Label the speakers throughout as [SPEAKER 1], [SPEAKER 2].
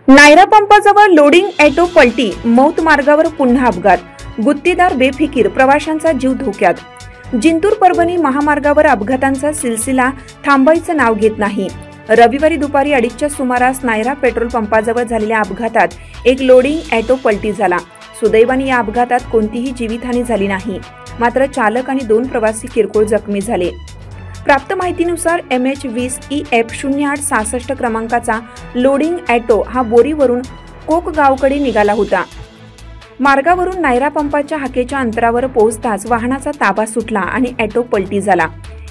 [SPEAKER 1] Naira पंपाजवळ loading auto पलटी, मौत मार्गावर पुन्हा अपघात, गुत्तेदार बेफिकीर, प्रवाशांचा जीव धोक्यात। जिंतूर परभणी महामार्गावर अपघातांचा सिलसिला थांबायचं नाव घेत नाही। रविवारी दुपारी 2:30च्या सुमारास नायरा पेट्रोल पंपाजवळ झालेल्या अपघातात एक लोडिंग ऑटो पलटी झाला। सुदैवाने या अपघातात कोणतीही जीवितहानी झाली नाही, मात्र चालक आणि 2 प्रवासी किरकोळ जखमी झाले। प्राप्त माहितीनुसार MH20EF0866 क्रमांकाचा लोडिंग ऑटो हा बोरीवरून कोकगावकडे निघाला होता। मार्गावरून नायरा पंपाच्या हाकेच्या अंतरावर पोहोचताच वाहनाचा ताबा सुटला आणि ऑटो पलटी झाला।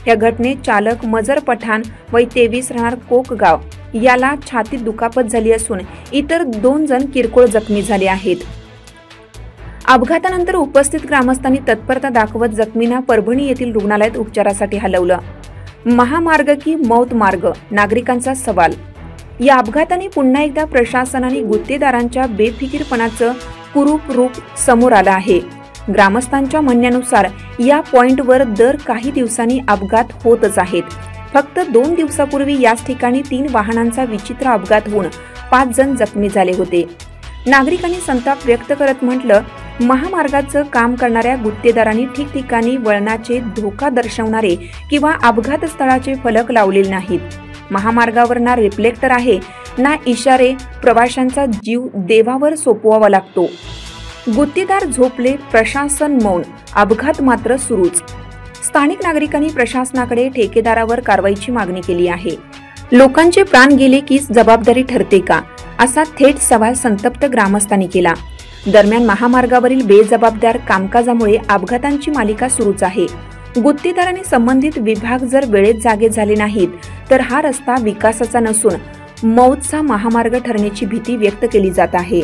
[SPEAKER 1] या घटनेत चालक मजर पठाण वय 23 राहणार कोकगाव याला छातीत दुखापत झाली असून इतर 2 जण किरकोळ जखमी झाले आहेत। अपघातानंतर उपस्थित ग्रामस्थांनी तत्परता दाखवत जखमींना परभणी येथील रुग्णालयात उपचारासाठी हलवलं। महामार्ग की मौत मार्ग, नागरिकांचा सवाल। या अपघाताने पुन्हा एकदा प्रशासन आणि गुत्तेदारांच्या बेफिकीरपणाचं कुरूप रूप समोर आलं आहे। ग्रामस्थांच्या म्हणण्यानुसार या पॉइंटवर दर काही दिवसांनी अपघात होतच आहेत। फक्त 2 दिवसापूर्वी याच ठिकाणी 3 वाहनांचा विचित्र अपघात होऊन 5 जण जखमी झाले होते। नागरिकांनी संताप व्यक्त करत म्हटलं, महामार्गाचं काम करणाऱ्या गुत्तेदारांनी ठिकठिकाणी वळणाचे धोका दर्शवणारे किंवा अपघात स्थळाचे फलक लावलेले नाहीत। महामार्गावर ना रिफ्लेक्टर आहे ना इशारे, प्रवाशांचा जीव देवावर सोपवावा लागतो। गुत्तेदार झोपले, प्रशासन मौन, अपघात मात्र सुरूच। स्थानिक नागरिकांनी प्रशासनाकडे ठेकेदारावर कारवाईची मागणी केली आहे। लोकांचे प्राण गेले की जबाबदारी ठरते का, असा थेट सवाल संतप्त ग्रामस्थांनी केला। दरम्यान महामार्गावरील बेजबाबदार कामकाजामुळे अपघातांची मालिका सुरूच आहे। गुत्तेदारांनी संबंधित विभाग जर वेळेत जागे झाले नाहीत तर हा रस्ता विकासाचा नसून मौतचा महामार्ग ठरण्याची भीती व्यक्त केली जात आहे।